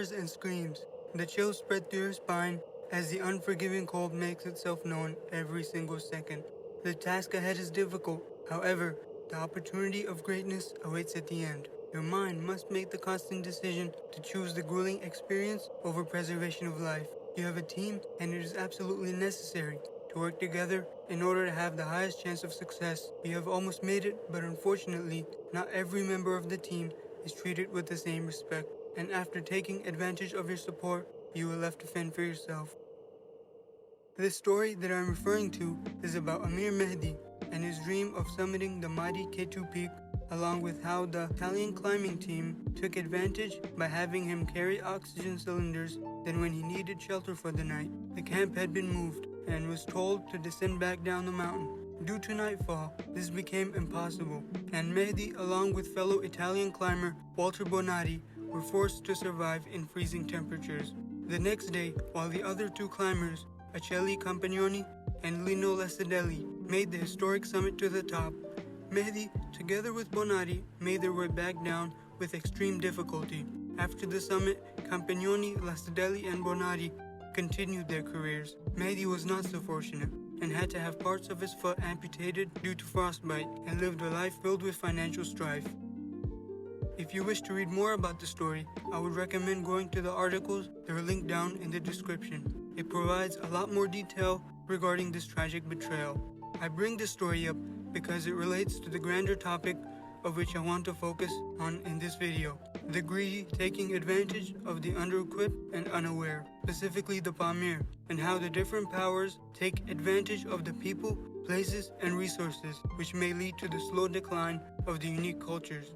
roars and screams. The chills spread through your spine as the unforgiving cold makes itself known every single second. The task ahead is difficult. However, the opportunity of greatness awaits at the end. Your mind must make the constant decision to choose the grueling experience over preservation of life. You have a team, and it is absolutely necessary to work together in order to have the highest chance of success. You have almost made it, but unfortunately, not every member of the team is treated with the same respect. And after taking advantage of your support, you are left to fend for yourself. This story that I'm referring to is about Amir Mehdi and his dream of summiting the mighty K2 peak, along with how the Italian climbing team took advantage by having him carry oxygen cylinders. Then when he needed shelter for the night, the camp had been moved and was told to descend back down the mountain. Due to nightfall, this became impossible, and Mehdi, along with fellow Italian climber Walter Bonatti, were forced to survive in freezing temperatures. The next day, while the other two climbers, Acelli Campagnoni and Lino Lacedelli, made the historic summit to the top, Mehdi, together with Bonatti, made their way back down with extreme difficulty. After the summit, Campagnoni, Lacedelli, and Bonatti continued their careers. Mehdi was not so fortunate and had to have parts of his foot amputated due to frostbite and lived a life filled with financial strife. If you wish to read more about the story, I would recommend going to the articles that are linked down in the description. It provides a lot more detail regarding this tragic betrayal. I bring this story up because it relates to the grander topic of which I want to focus on in this video: the greedy taking advantage of the under-equipped and unaware, specifically the Pamir, and how the different powers take advantage of the people, places, and resources, which may lead to the slow decline of the unique cultures.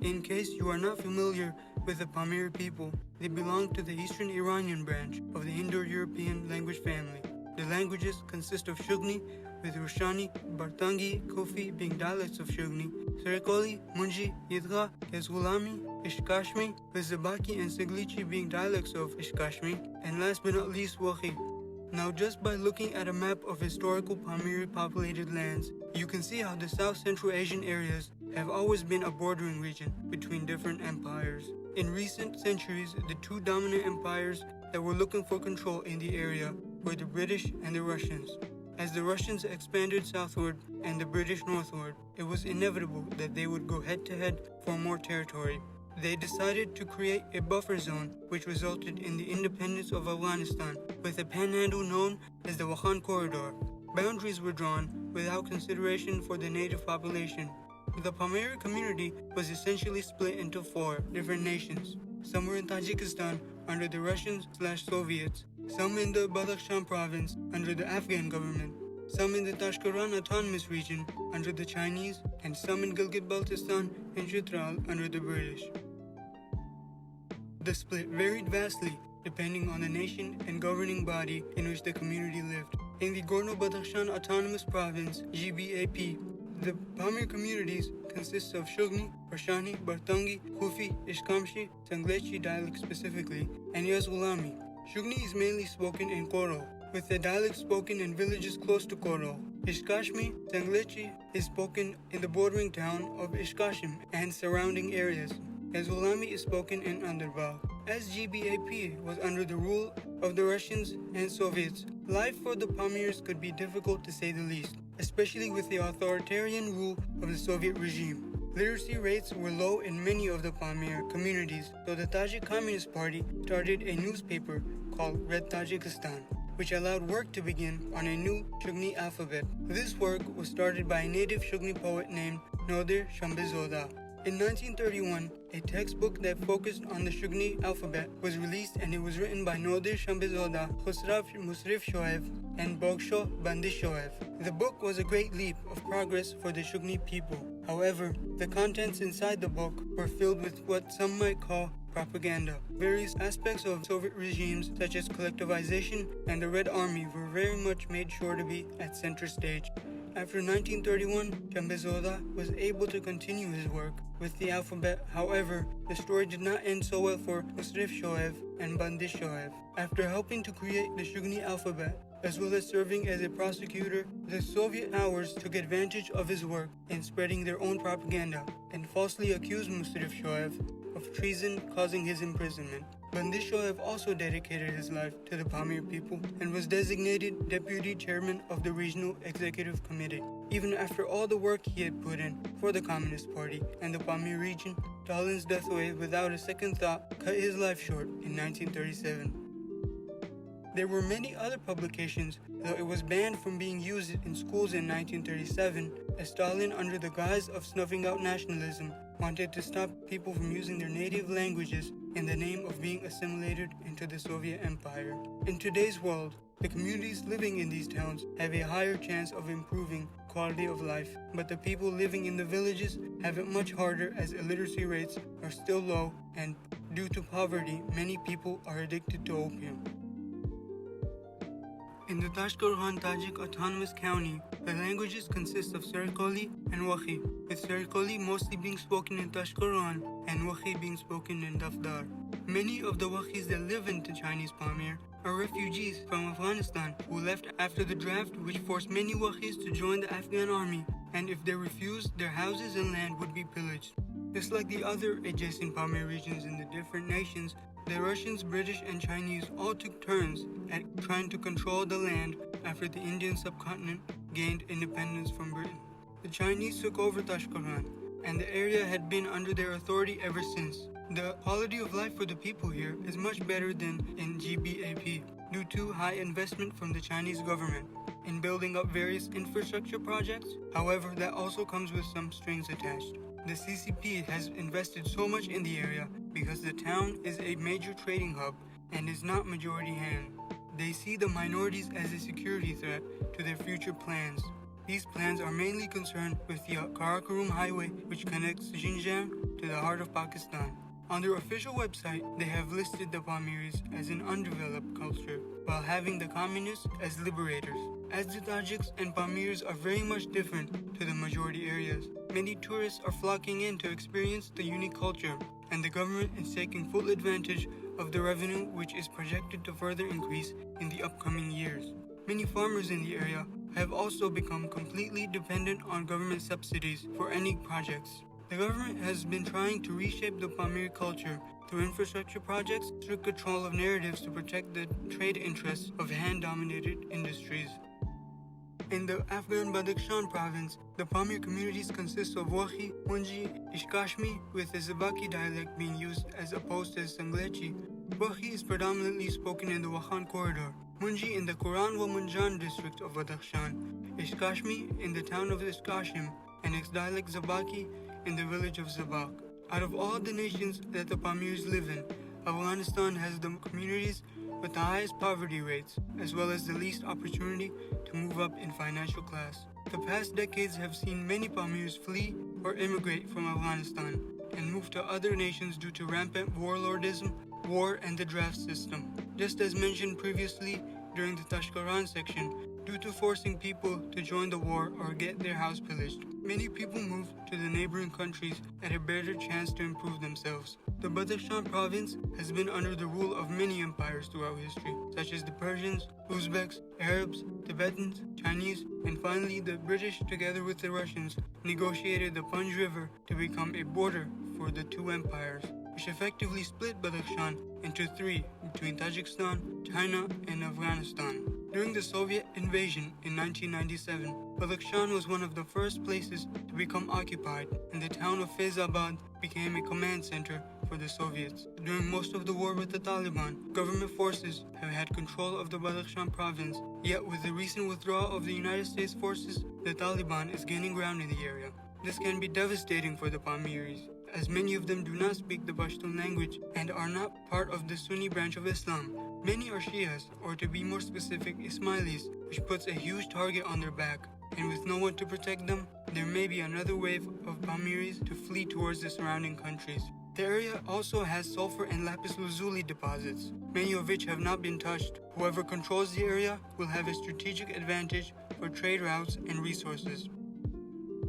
In case you are not familiar with the Pamir people, they belong to the Eastern Iranian branch of the Indo-European language family. The languages consist of Shugni, with Roshani, Bartangi, Kufi being dialects of Shugni, Serekoli, Munji, Yidgha, Kezgulami, Ishkashmi, with Zabaki and Siglichi being dialects of Ishkashmi, and last but not least, Wakhi. Now, just by looking at a map of historical Pamir populated lands, you can see how the South Central Asian areas have always been a bordering region between different empires. In recent centuries, the two dominant empires that were looking for control in the area were the British and the Russians. As the Russians expanded southward and the British northward, it was inevitable that they would go head-to-head for more territory. They decided to create a buffer zone, which resulted in the independence of Afghanistan, with a panhandle known as the Wakhan Corridor. Boundaries were drawn without consideration for the native population. The Pamir community was essentially split into four different nations. Some were in Tajikistan under the Russians/Soviets, some in the Badakhshan province under the Afghan government, some in the Tashqaran Autonomous Region under the Chinese, and some in Gilgit-Baltistan and Chitral under the British. The split varied vastly depending on the nation and governing body in which the community lived. In the Gorno-Badakhshan Autonomous Province, GBAP, the Pamir communities consist of Shugni, Roshani, Bartangi, Kufi, Ishkamshi, Sanglechi dialect specifically, and Yazgulami. Shugni is mainly spoken in Koro, with the dialect spoken in villages close to Koro. Ishkashmi, Sanglechi, is spoken in the bordering town of Ishkashim and surrounding areas. Yazgulami is spoken in Underbagh. As GBAP was under the rule of the Russians and Soviets, life for the Pamirs could be difficult to say the least, especially with the authoritarian rule of the Soviet regime. Literacy rates were low in many of the Pamir communities, so the Tajik Communist Party started a newspaper called Red Tajikistan, which allowed work to begin on a new Shugni alphabet. This work was started by a native Shugni poet named Nadir Shambizoda. In 1931, a textbook that focused on the Shugni alphabet was released, and it was written by Nadir Shambizoda, Khusrav Musrif Shoaib, and Bogsho Bandish Shoaib. The book was a great leap of progress for the Shugni people. However, the contents inside the book were filled with what some might call propaganda. Various aspects of Soviet regimes, such as collectivization and the Red Army, were very much made sure to be at center stage. After 1931, Shambizoda was able to continue his work with the alphabet. However, the story did not end so well for Musrif Shoaib and Bandish Shoaib. After helping to create the Shugni alphabet, as well as serving as a prosecutor, the Soviet powers took advantage of his work in spreading their own propaganda and falsely accused Musrif Shoaib of treason causing his imprisonment. Bandisho also dedicated his life to the Pamir people and was designated deputy chairman of the regional executive committee. Even after all the work he had put in for the Communist Party and the Pamir region, Stalin's death wave without a second thought cut his life short in 1937. There were many other publications, though it was banned from being used in schools in 1937, as Stalin, under the guise of snuffing out nationalism, wanted to stop people from using their native languages in the name of being assimilated into the Soviet Empire. In today's world, the communities living in these towns have a higher chance of improving quality of life, but the people living in the villages have it much harder as illiteracy rates are still low and, due to poverty, many people are addicted to opium. In the Tashqorghan Tajik Autonomous County, the languages consist of Sarkoli and Wakhi, with Sarkoli mostly being spoken in Tashqorghan and Wakhi being spoken in Dafdar. Many of the Wakhis that live in the Chinese Pamir are refugees from Afghanistan who left after the draft, which forced many Wakhis to join the Afghan army, and if they refused, their houses and land would be pillaged. Just like the other adjacent Pamir regions in the different nations, the Russians, British, and Chinese all took turns at trying to control the land after the Indian subcontinent gained independence from Britain. The Chinese took over Tashqorghan, and the area had been under their authority ever since. The quality of life for the people here is much better than in GBAP due to high investment from the Chinese government in building up various infrastructure projects. However, that also comes with some strings attached. The CCP has invested so much in the area because the town is a major trading hub and is not majority Han. They see the minorities as a security threat to their future plans. These plans are mainly concerned with the Karakorum Highway, which connects Xinjiang to the heart of Pakistan. On their official website, they have listed the Pamiris as an undeveloped culture, while having the communists as liberators. As the Tajiks and Pamirs are very much different to the majority areas, many tourists are flocking in to experience the unique culture, and the government is taking full advantage of the revenue, which is projected to further increase in the upcoming years. Many farmers in the area have also become completely dependent on government subsidies for any projects. The government has been trying to reshape the Pamir culture through infrastructure projects, strict control of narratives to protect the trade interests of hand-dominated industries. In the Afghan Badakhshan province, the Pamir communities consist of Wakhi, Munji, Ishkashmi, with the Zabaki dialect being used as opposed to Sanglechi. Wakhi is predominantly spoken in the Wakhan corridor, Munji in the Quran wa Munjan district of Badakhshan, Ishkashmi in the town of Ishkashim, and its dialect Zabaki in the village of Zabak. Out of all the nations that the Pamirs live in, Afghanistan has the communities with the highest poverty rates, as well as the least opportunity to move up in financial class. The past decades have seen many Pamirs flee or immigrate from Afghanistan and move to other nations due to rampant warlordism, war, and the draft system. Just as mentioned previously during the Tashqorghan section, due to forcing people to join the war or get their house pillaged, many people moved to the neighboring countries at a better chance to improve themselves. The Badakhshan province has been under the rule of many empires throughout history, such as the Persians, Uzbeks, Arabs, Tibetans, Chinese, and finally the British, together with the Russians, negotiated the Panj River to become a border for the two empires, which effectively split Badakhshan into three between Tajikistan, China, and Afghanistan. During the Soviet invasion in 1997, Badakhshan was one of the first places to become occupied, and the town of Faizabad became a command center for the Soviets. During most of the war with the Taliban, government forces have had control of the Badakhshan province, yet with the recent withdrawal of the United States forces, the Taliban is gaining ground in the area. This can be devastating for the Pamiris, as many of them do not speak the Pashtun language and are not part of the Sunni branch of Islam. Many are Shias, or to be more specific, Ismailis, which puts a huge target on their back, and with no one to protect them, there may be another wave of Pamiris to flee towards the surrounding countries. The area also has sulfur and lapis lazuli deposits, many of which have not been touched. Whoever controls the area will have a strategic advantage for trade routes and resources.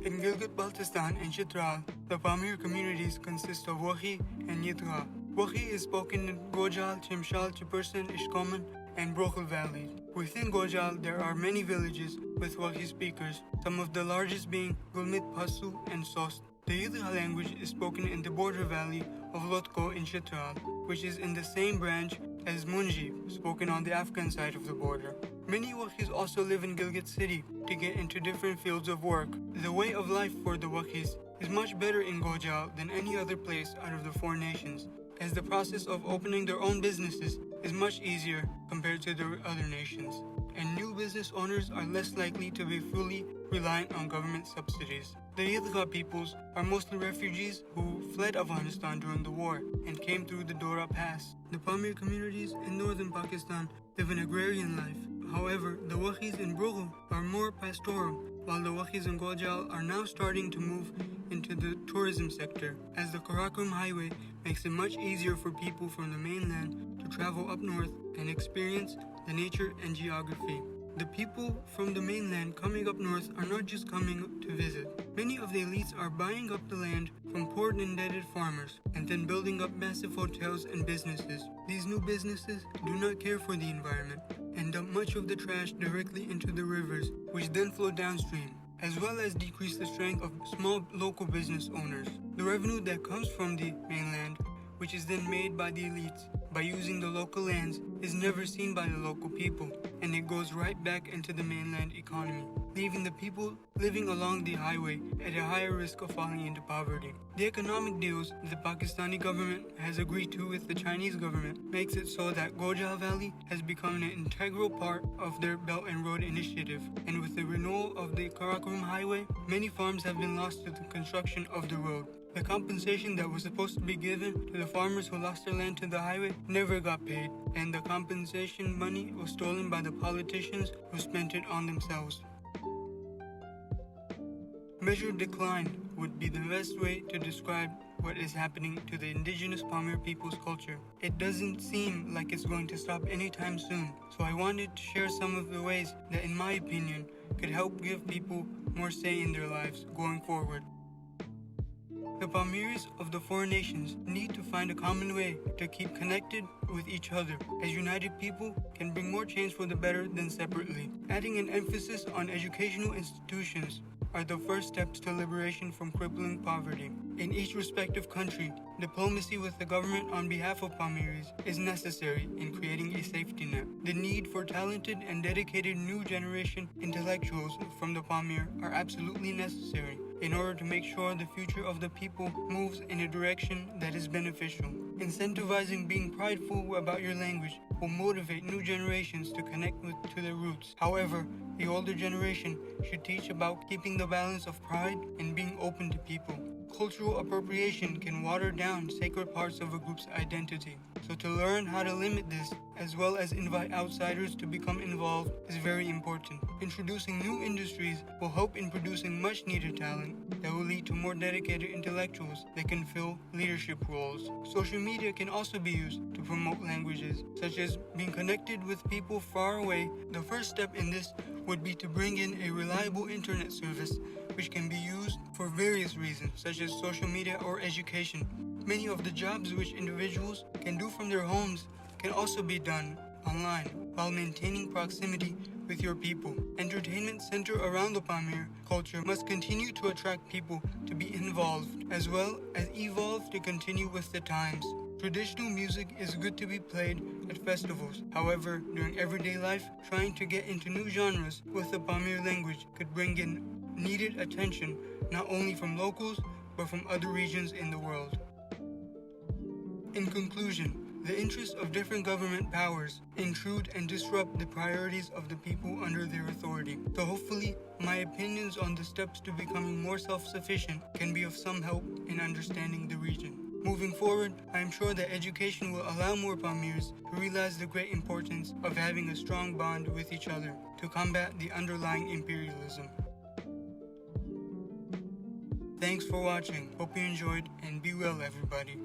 In Gilgit-Baltistan and Chitral, the Pamir communities consist of Wakhi and Yidgha. Wakhi is spoken in Gojal, Chimshal, Chipersan, Ishkoman, and Brokhel valleys. Within Gojal, there are many villages with Wakhi speakers, some of the largest being Gulmit Pasu and Sost. The Yidgha language is spoken in the border valley of Lotko in Chitral, which is in the same branch as Munji, spoken on the Afghan side of the border. Many Wakhis also live in Gilgit City to get into different fields of work. The way of life for the Wakhis is much better in Gojal than any other place out of the four nations, as the process of opening their own businesses is much easier compared to the other nations, and new business owners are less likely to be fully reliant on government subsidies. The Yidgha peoples are mostly refugees who fled Afghanistan during the war and came through the Dora Pass. The Pamir communities in northern Pakistan live an agrarian life. However, the Wakhis in Brughu are more pastoral, while the Wakhis in Gojal are now starting to move into the tourism sector, as the Karakoram Highway makes it much easier for people from the mainland to travel up north and experience the nature and geography. The people from the mainland coming up north are not just coming to visit. Many of the elites are buying up the land from poor and indebted farmers and then building up massive hotels and businesses. These new businesses do not care for the environment and dump much of the trash directly into the rivers, which then flow downstream, as well as decrease the strength of small local business owners. The revenue that comes from the mainland, which is then made by the elites by using the local lands, is never seen by the local people, and it goes right back into the mainland economy, leaving the people living along the highway at a higher risk of falling into poverty. The economic deals the Pakistani government has agreed to with the Chinese government makes it so that Gojal Valley has become an integral part of their Belt and Road Initiative, and with the renewal of the Karakoram Highway, many farms have been lost to the construction of the road. The compensation that was supposed to be given to the farmers who lost their land to the highway never got paid, and the compensation money was stolen by the politicians who spent it on themselves. Measured decline would be the best way to describe what is happening to the indigenous Pamir people's culture. It doesn't seem like it's going to stop anytime soon, so I wanted to share some of the ways that, in my opinion, could help give people more say in their lives going forward. The Pamiris of the four nations need to find a common way to keep connected with each other, as united people can bring more change for the better than separately. Adding an emphasis on educational institutions are the first steps to liberation from crippling poverty. In each respective country, diplomacy with the government on behalf of Pamiris is necessary in creating a safety net. The need for talented and dedicated new generation intellectuals from the Pamir are absolutely necessary in order to make sure the future of the people moves in a direction that is beneficial. Incentivizing being prideful about your language will motivate new generations to connect to their roots. However, the older generation should teach about keeping the balance of pride and being open to people. Cultural appropriation can water down sacred parts of a group's identity. So to learn how to limit this, as well as invite outsiders to become involved, is very important. Introducing new industries will help in producing much needed talent that will lead to more dedicated intellectuals that can fill leadership roles. Social media can also be used to promote languages, such as being connected with people far away. The first step in this would be to bring in a reliable internet service which can be used for various reasons, such as social media or education. Many of the jobs which individuals can do from their homes can also be done online while maintaining proximity with your people. Entertainment centered around the Pamir culture must continue to attract people to be involved, as well as evolve to continue with the times. Traditional music is good to be played at festivals. However, during everyday life, trying to get into new genres with the Pamir language could bring in needed attention not only from locals but from other regions in the world. In conclusion, the interests of different government powers intrude and disrupt the priorities of the people under their authority. So hopefully, my opinions on the steps to becoming more self-sufficient can be of some help in understanding the region. Moving forward, I am sure that education will allow more Pamirs to realize the great importance of having a strong bond with each other to combat the underlying imperialism. Thanks for watching. Hope you enjoyed, and be well, everybody.